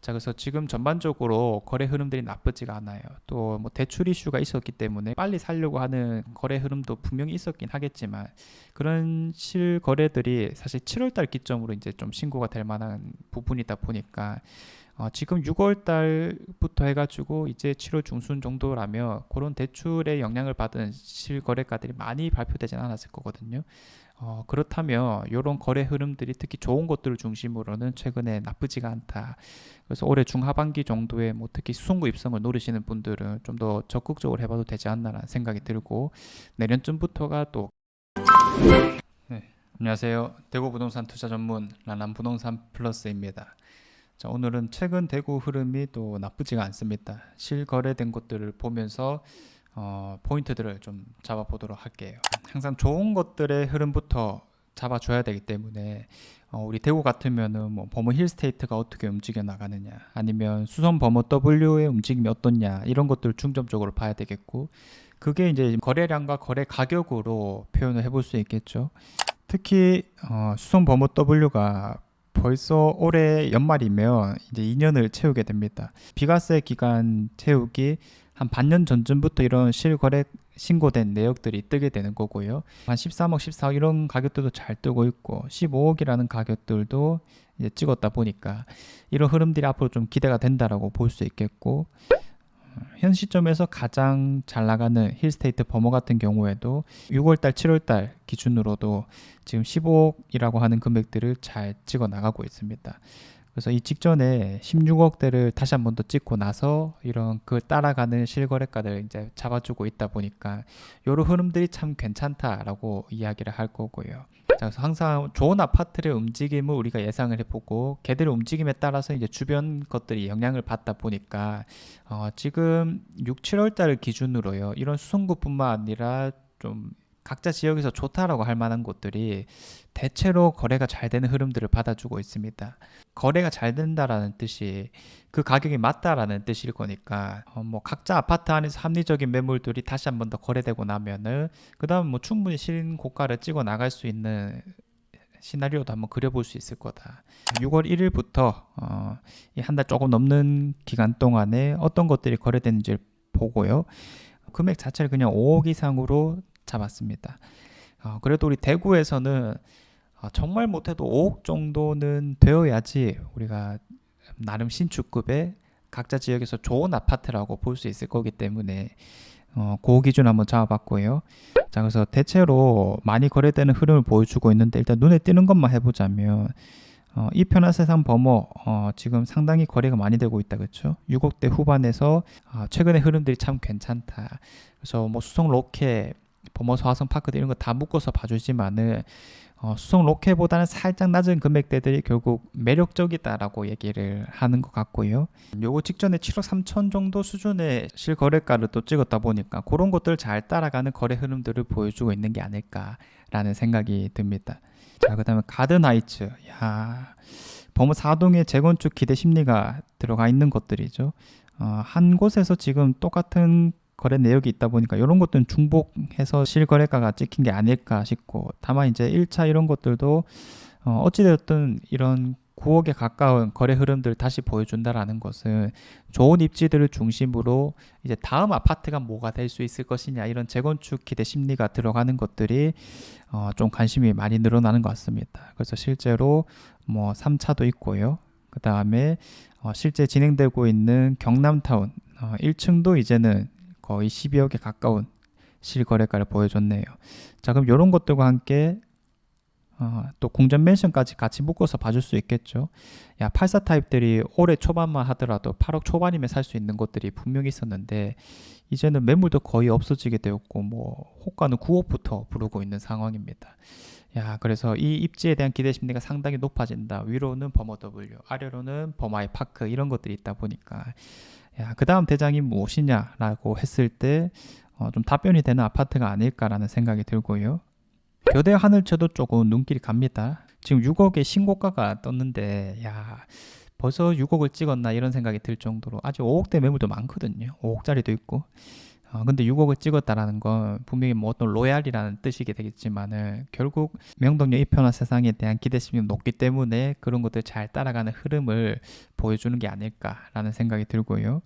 자, 그래서 지금 전반적으로 거래 흐름들이 나쁘지가 않아요. 또 뭐 대출 이슈가 있었기 때문에 빨리 살려고 하는 거래 흐름도 분명히 있었긴 하겠지만 그런 실거래들이 사실 7월 달 기점으로 이제 좀 신고가 될 만한 부분이다 보니까 지금 6월 달부터 해가지고 이제 7월 중순 정도라면 그런 대출의 영향을 받은 실거래가들이 많이 발표되진 않았을 거거든요. 그렇다면 이런 거래 흐름들이 특히 좋은 것들을 중심으로는 최근에 나쁘지가 않다. 그래서 올해 중하반기 정도에 뭐 특히 수송구 입성을 노리시는 분들은 좀 더 적극적으로 해봐도 되지 않나라는 생각이 들고 내년쯤부터가 또 네, 안녕하세요. 대구 부동산 투자 전문 라남 부동산 플러스입니다. 자, 오늘은 최근 대구 흐름이 또 나쁘지가 않습니다. 실거래된 것들을 보면서 포인트들을 좀 잡아보도록 할게요. 항상 좋은 것들의 흐름부터 잡아줘야 되기 때문에 우리 대구 같으면은 뭐 범어 힐스테이트가 어떻게 움직여 나가느냐 아니면 수성 범어 W의 움직임이 어떻냐 이런 것들을 중점적으로 봐야 되겠고 그게 이제 거래량과 거래 가격으로 표현을 해볼 수 있겠죠. 특히 수성 범어 W가 벌써 올해 연말이면 이제 2년을 채우게 됩니다. 비과세 기간 채우기 한 반년 전쯤부터 이런 실거래 신고된 내역들이 뜨게 되는 거고요. 한 13억, 14억 이런 가격들도 잘 뜨고 있고 15억이라는 가격들도 이제 찍었다 보니까 이런 흐름들이 앞으로 좀 기대가 된다라고 볼 수 있겠고 현 시점에서 가장 잘 나가는 힐스테이트 범어 같은 경우에도 6월달, 7월달 기준으로도 지금 15억이라고 하는 금액들을 잘 찍어 나가고 있습니다. 그래서 이 직전에 16억대를 다시 한 번 더 찍고 나서 이런 그 따라가는 실거래가를 이제 잡아주고 있다 보니까 이런 흐름들이 참 괜찮다라고 이야기를 할 거고요. 자, 그래서 항상 좋은 아파트의 움직임을 우리가 예상을 해보고 걔들의 움직임에 따라서 이제 주변 것들이 영향을 받다 보니까 지금 6, 7월 달 기준으로요. 이런 수성구뿐만 아니라 좀 각자 지역에서 좋다라고 할 만한 곳들이 대체로 거래가 잘 되는 흐름들을 받아주고 있습니다. 거래가 잘 된다라는 뜻이 그 가격이 맞다라는 뜻일 거니까 뭐 각자 아파트 안에서 합리적인 매물들이 다시 한 번 더 거래되고 나면은 그 다음 뭐 충분히 신고가를 찍어 나갈 수 있는 시나리오도 한번 그려볼 수 있을 거다. 6월 1일부터 이 한 달 조금 넘는 기간 동안에 어떤 것들이 거래되는지를 보고요. 금액 자체를 그냥 5억 이상으로 잡았습니다. 그래도 우리 대구에서는 정말 못해도 5억 정도는 되어야지 우리가 나름 신축급의 각자 지역에서 좋은 아파트라고 볼 수 있을 거기 때문에 그 기준 한번 잡아봤고요. 자, 그래서 대체로 많이 거래되는 흐름을 보여주고 있는데 일단 눈에 띄는 것만 해보자면 이 편화세상 범어 지금 상당히 거래가 많이 되고 있다, 그렇죠? 6억대 후반에서 최근의 흐름들이 참 괜찮다. 그래서 뭐 수성 로켓 범어소 화성 파크들 이런 거 다 묶어서 봐주지만은 수성 로켓보다는 살짝 낮은 금액대들이 결국 매력적이다라고 얘기를 하는 것 같고요. 요거 직전에 7억 3천 정도 수준의 실거래가를 또 찍었다 보니까 그런 것들 잘 따라가는 거래 흐름들을 보여주고 있는 게 아닐까라는 생각이 듭니다. 자, 그 다음에 가든하이츠. 야, 범어 4동의 재건축 기대 심리가 들어가 있는 것들이죠. 한 곳에서 지금 똑같은 거래 내역이 있다 보니까 이런 것들은 중복해서 실거래가가 찍힌 게 아닐까 싶고 다만 이제 1차 이런 것들도 어찌되었든 이런 9억에 가까운 거래 흐름들을 다시 보여준다라는 것은 좋은 입지들을 중심으로 이제 다음 아파트가 뭐가 될 수 있을 것이냐 이런 재건축 기대 심리가 들어가는 것들이 좀 관심이 많이 늘어나는 것 같습니다. 그래서 실제로 뭐 3차도 있고요. 그 다음에 실제 진행되고 있는 경남타운 1층도 이제는 거의 12억에 가까운 실거래가를 보여줬네요. 자, 그럼 이런 것들과 함께 또 공전 맨션까지 같이 묶어서 봐줄 수 있겠죠. 야, 84 타입들이 올해 초반만 하더라도 8억 초반이면 살 수 있는 것들이 분명히 있었는데 이제는 매물도 거의 없어지게 되었고 뭐 호가는 9억부터 부르고 있는 상황입니다. 야, 그래서 이 입지에 대한 기대 심리가 상당히 높아진다. 위로는 범어 W, 아래로는 범아이 파크 이런 것들이 있다 보니까 야, 그 다음 대장이 무엇이냐라고 했을 때 좀 답변이 되는 아파트가 아닐까라는 생각이 들고요. 교대 하늘채도 조금 눈길이 갑니다. 지금 6억의 신고가가 떴는데 야, 벌써 6억을 찍었나 이런 생각이 들 정도로 아직 5억대 매물도 많거든요. 5억짜리도 있고 근데 6억을 찍었다라는 건 분명히 뭐 어떤 로얄이라는 뜻이게 되겠지만은 결국 명동역 이편화 세상에 대한 기대심이 높기 때문에 그런 것들 잘 따라가는 흐름을 보여주는 게 아닐까라는 생각이 들고요.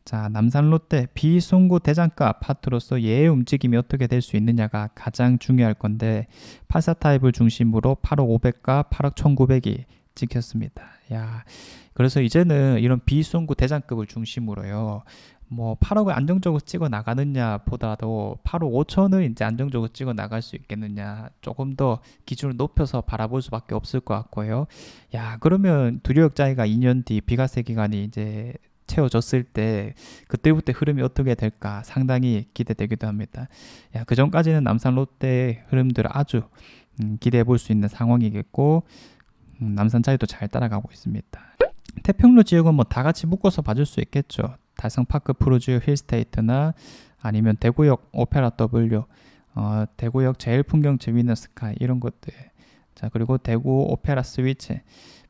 자, 남산 롯데 비송구 대장가 아파트로서 얘의 움직임이 어떻게 될 수 있느냐가 가장 중요할 건데 84 타입을 중심으로 8억 500과 8억 1900이 찍혔습니다. 야, 그래서 이제는 이런 비송구 대장급을 중심으로요. 뭐 8억을 안정적으로 찍어 나가느냐 보다도 8억 5천을 이제 안정적으로 찍어 나갈 수 있겠느냐 조금 더 기준을 높여서 바라볼 수밖에 없을 것 같고요. 야, 그러면 두류역자이가 2년 뒤 비과세 기간이 이제 채워졌을 때 그때부터 흐름이 어떻게 될까 상당히 기대되기도 합니다. 야, 그 전까지는 남산 롯데의 흐름들을 아주 기대해 볼 수 있는 상황이겠고 남산 자이도 잘 따라가고 있습니다. 태평로 지역은 뭐 다 같이 묶어서 봐줄 수 있겠죠. 달성파크 푸르지오 힐스테이트나 아니면 대구역 오페라 W, 대구역 제일 풍경 재미있는 스카이 이런 것들. 자, 그리고 대구 오페라 스위치.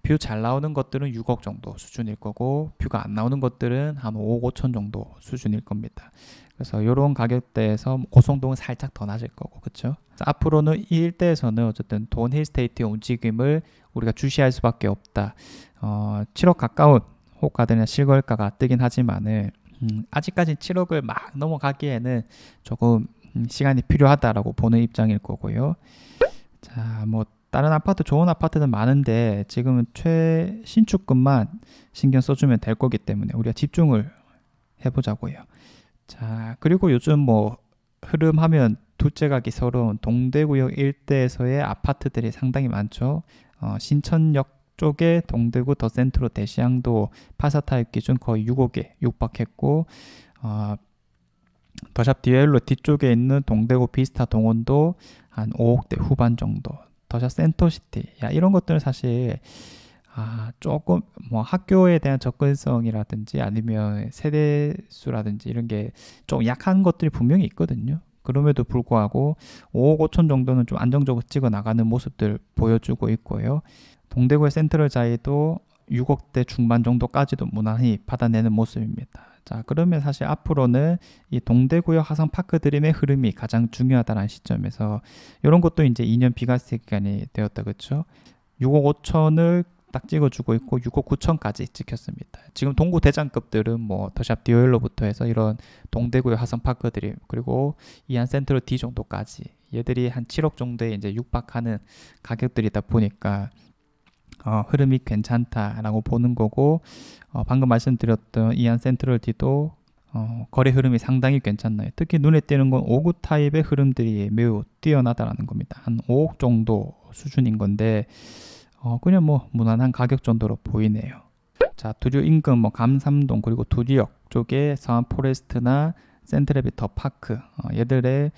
뷰 잘 나오는 것들은 6억 정도 수준일 거고 뷰가 안 나오는 것들은 한 5억 5천 정도 수준일 겁니다. 그래서 이런 가격대에서 고성동은 살짝 더 낮을 거고 그렇죠? 앞으로는 이 일대에서는 어쨌든 돈 힐스테이트의 움직임을 우리가 주시할 수밖에 없다. 7억 가까운 호가들이나 실거래가가 뜨긴 하지만은 아직까지 7억을 막 넘어가기에는 조금 시간이 필요하다라고 보는 입장일 거고요. 자, 뭐 다른 아파트 좋은 아파트는 많은데 지금은 최신축급만 신경 써주면 될 거기 때문에 우리가 집중을 해보자고요. 자, 그리고 요즘 뭐 흐름하면 둘째 가기 서러운 동대구역 일대에서의 아파트들이 상당히 많죠. 신천역 쪽에 동대구 더센트로 대시양도 파사타입 기준 거의 6억에 육박했고 더샵 디웰로 뒤쪽에 있는 동대구 비스타 동원도 한 5억대 후반 정도. 더샵 센터시티, 야, 이런 것들은 사실 조금 뭐 학교에 대한 접근성이라든지 아니면 세대수라든지 이런 게 좀 약한 것들이 분명히 있거든요. 그럼에도 불구하고 5억 5천 정도는 좀 안정적으로 찍어 나가는 모습들 보여주고 있고요. 동대구의 센트럴 자이도 6억대 중반 정도까지도 무난히 받아내는 모습입니다. 자, 그러면 사실 앞으로는 이 동대구역 화성파크 드림의 흐름이 가장 중요하다는 시점에서 이런 것도 이제 2년 비과세 기간이 되었다, 그렇죠? 6억 5천을 딱 찍어주고 있고 6억 9천까지 찍혔습니다. 지금 동구 대장급들은 뭐 더샵 디오일로부터 해서 이런 동대구역 화성파크 드림 그리고 이안 센트럴 D 정도까지 얘들이 한 7억 정도에 이제 육박하는 가격들이다 보니까 흐름이 괜찮다라고 보는 거고 방금 말씀드렸던 이안 센트럴 D도 거래 흐름이 상당히 괜찮나요. 특히 눈에 띄는 건 5구 타입의 흐름들이 매우 뛰어나다라는 겁니다. 한 5억 정도 수준인 건데 그냥 뭐 무난한 가격 정도로 보이네요. 자, 두류 인근 뭐 감삼동 그리고 두류역 쪽에 서안 포레스트나 센트레비 더 파크 얘들의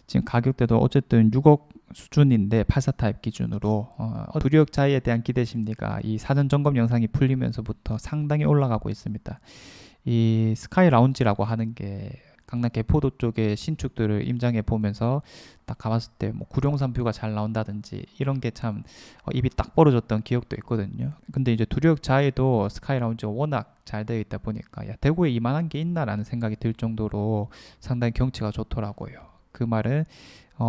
지금 가격대도 어쨌든 6억 수준인데 84 타입 기준으로 두류역 자이에 대한 기대 심리가 이 사전 점검 영상이 풀리면서부터 상당히 올라가고 있습니다. 이 스카이 라운지라고 하는 게 강남 개포도 쪽에 신축들을 임장해 보면서 딱 가봤을 때 뭐 구룡산 뷰가 잘 나온다든지 이런 게 참 입이 딱 벌어졌던 기억도 있거든요. 근데 이제 두류역 자이도 스카이 라운지가 워낙 잘 되어 있다 보니까 야, 대구에 이만한 게 있나라는 생각이 들 정도로 상당히 경치가 좋더라고요. 그 말은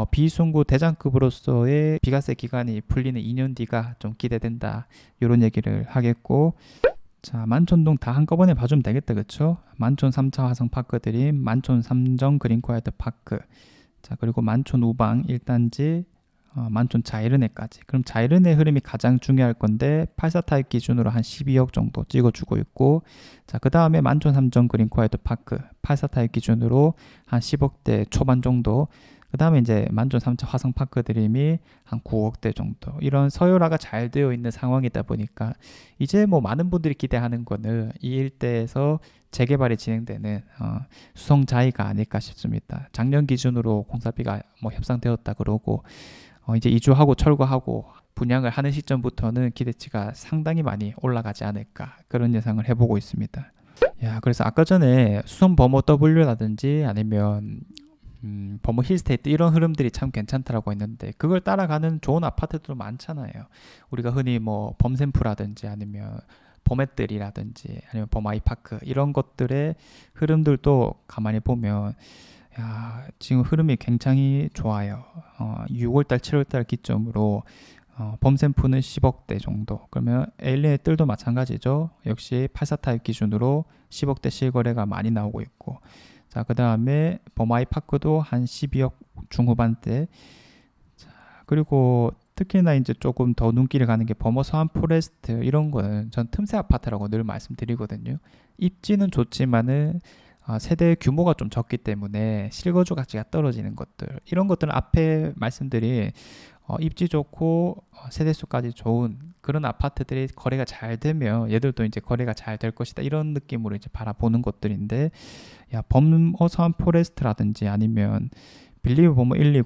비송구 대장급으로서의 비과세 기간이 풀리는 2년 뒤가 좀 기대된다. 이런 얘기를 하겠고 자, 만촌동 다 한꺼번에 봐주면 되겠다, 그쵸? 만촌 3차 화성 파크 드림, 만촌 3정 그린콰이트 파크, 자, 그리고 만촌 우방 1단지, 만촌 자이르네까지. 그럼 자이르네 흐름이 가장 중요할 건데 84 타입 기준으로 한 12억 정도 찍어주고 있고, 자, 그 다음에 만촌 3정 그린콰이트 파크 84 타입 기준으로 한 10억대 초반 정도. 그 다음에 이제 만촌 3차 화성파크 드림이 한 9억대 정도. 이런 서열화가 잘 되어 있는 상황이다 보니까 이제 뭐 많은 분들이 기대하는 거는 이 일대에서 재개발이 진행되는 수성자이가 아닐까 싶습니다. 작년 기준으로 공사비가 뭐 협상되었다 그러고 이제 이주하고 철거하고 분양을 하는 시점부터는 기대치가 상당히 많이 올라가지 않을까 그런 예상을 해보고 있습니다. 야, 그래서 아까 전에 수성 범어 W라든지 아니면 버머 힐스테이트 이런 흐름들이 참 괜찮다라고 했는데 그걸 따라가는 좋은 아파트들도 많잖아요. 우리가 흔히 뭐 범샘프라든지 아니면 포맷들이라든지 아니면 범아이파크 이런 것들의 흐름들도 가만히 보면 지금 흐름이 굉장히 좋아요. 6월달, 7월달 기점으로 범샘프는 10억대 정도. 그러면 에일리의 뜰도 마찬가지죠. 역시 84타입 기준으로 10억대 실거래가 많이 나오고 있고, 자, 그 다음에 범아이파크도 한 12억 중후반대. 자, 그리고 특히나 이제 조금 더 눈길을 가는 게 범어서한 포레스트 이런 거는 전 틈새 아파트라고 늘 말씀드리거든요. 입지는 좋지만은 세대 규모가 좀 적기 때문에 실거주 가치가 떨어지는 것들, 이런 것들은 앞에 말씀드린 입지 좋고 세대수까지 좋은 그런 아파트들이 거래가 잘 되면 얘들도 이제 거래가 잘 될 것이다, 이런 느낌으로 이제 바라보는 것들인데, 범어서한 포레스트라든지 아니면 빌리브 범어 120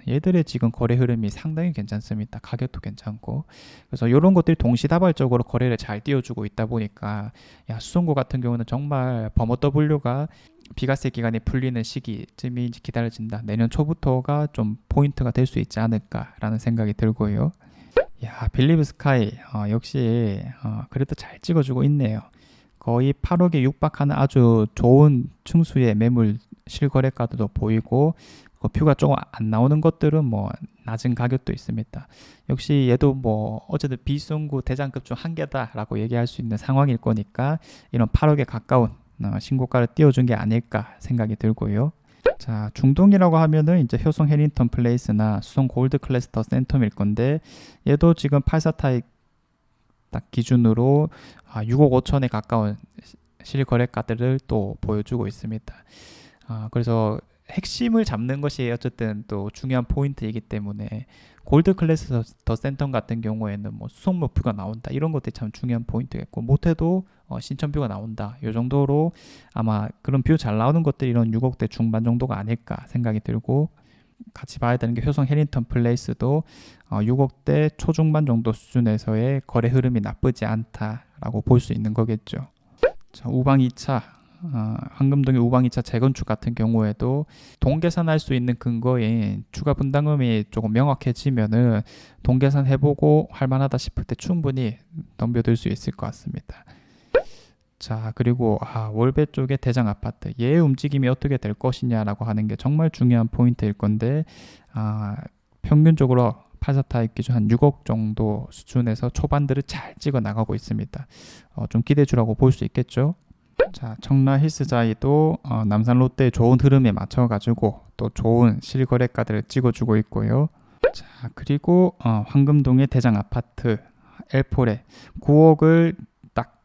얘들의 지금 거래 흐름이 상당히 괜찮습니다. 가격도 괜찮고. 그래서 이런 것들이 동시다발적으로 거래를 잘 띄워주고 있다 보니까 수성구 같은 경우는 정말 범어 W가 비과세 기간이 풀리는 시기쯤이 이제 기다려진다. 내년 초부터가 좀 포인트가 될 수 있지 않을까라는 생각이 들고요. 빌리브 스카이 역시 그래도 잘 찍어주고 있네요. 거의 8억에 육박하는 아주 좋은 층수의 매물 실거래가도 보이고, 뷰가 조금 안 나오는 것들은 뭐 낮은 가격도 있습니다. 역시 얘도 뭐 어쨌든 비송구 대장급 중 한 개다라고 얘기할 수 있는 상황일 거니까 이런 8억에 가까운 신고가를 띄워준 게 아닐까 생각이 들고요. 자, 중동이라고 하면은 이제 효성 해링턴 플레이스나 수성 골드 클래스터 센텀일 건데, 얘도 지금 84 타입 딱 기준으로 6억 5천에 가까운 실거래가들을 또 보여주고 있습니다. 그래서 핵심을 잡는 것이 어쨌든 또 중요한 포인트이기 때문에 골드 클래스 더 센텀 같은 경우에는 뭐 수송목표가 나온다, 이런 것들이 참 중요한 포인트겠고, 못해도 신천뷰가 나온다, 이 정도로 아마 그런 뷰 잘 나오는 것들이 이런 6억대 중반 정도가 아닐까 생각이 들고, 같이 봐야 되는 게 효성 해링턴 플레이스도 6억대 초중반 정도 수준에서의 거래 흐름이 나쁘지 않다라고 볼 수 있는 거겠죠. 자, 우방 2차 황금동의 우방 2차 재건축 같은 경우에도 동계산할 수 있는 근거인 추가 분담금이 조금 명확해지면은 동계산 해보고 할만하다 싶을 때 충분히 덤벼들 수 있을 것 같습니다. 자, 그리고 월배 쪽의 대장 아파트, 얘의 움직임이 어떻게 될 것이냐라고 하는 게 정말 중요한 포인트일 건데, 평균적으로 84 타입 기준 한 6억 정도 수준에서 초반들을 잘 찍어 나가고 있습니다. 좀 기대해 주라고 볼 수 있겠죠. 자, 청라 힐스자이도 남산 롯데의 좋은 흐름에 맞춰가지고 또 좋은 실거래가들을 찍어주고 있고요. 자, 그리고 황금동의 대장 아파트 엘포레 9억을 딱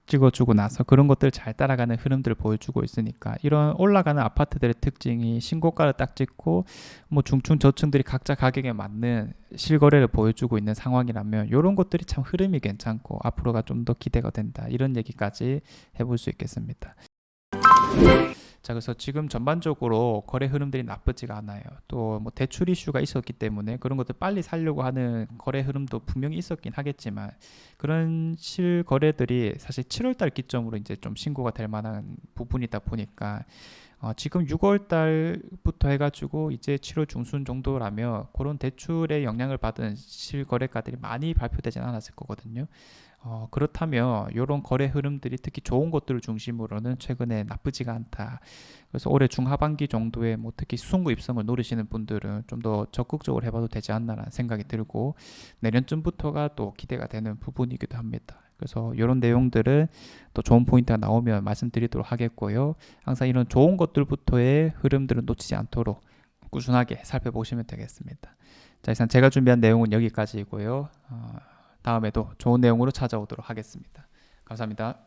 찍어주고 나서 그런 것들 잘 따라가는 흐름들을 보여주고 있으니까, 이런 올라가는 아파트들의 특징이 신고가를 딱 찍고 뭐 중층 저층들이 각자 가격에 맞는 실거래를 보여주고 있는 상황이라면 이런 것들이 참 흐름이 괜찮고 앞으로가 좀 더 기대가 된다, 이런 얘기까지 해볼 수 있겠습니다. 자, 그래서 지금 전반적으로 거래 흐름들이 나쁘지가 않아요. 또 뭐 대출 이슈가 있었기 때문에 그런 것들 빨리 살려고 하는 거래 흐름도 분명히 있었긴 하겠지만, 그런 실거래들이 사실 7월달 기점으로 이제 좀 신고가 될 만한 부분이다 보니까 지금 6월달부터 해가지고 이제 7월 중순 정도라면 그런 대출의 영향을 받은 실거래가들이 많이 발표되진 않았을 거거든요. 그렇다면 이런 거래 흐름들이 특히 좋은 것들을 중심으로는 최근에 나쁘지가 않다. 그래서 올해 중하반기 정도에 뭐 특히 수송구 입성을 노리시는 분들은 좀 더 적극적으로 해봐도 되지 않나라는 생각이 들고, 내년쯤부터가 또 기대가 되는 부분이기도 합니다. 그래서 이런 내용들은 또 좋은 포인트가 나오면 말씀드리도록 하겠고요. 항상 이런 좋은 것들부터의 흐름들을 놓치지 않도록 꾸준하게 살펴보시면 되겠습니다. 자, 이상 제가 준비한 내용은 여기까지이고요. 다음에도 좋은 내용으로 찾아오도록 하겠습니다. 감사합니다.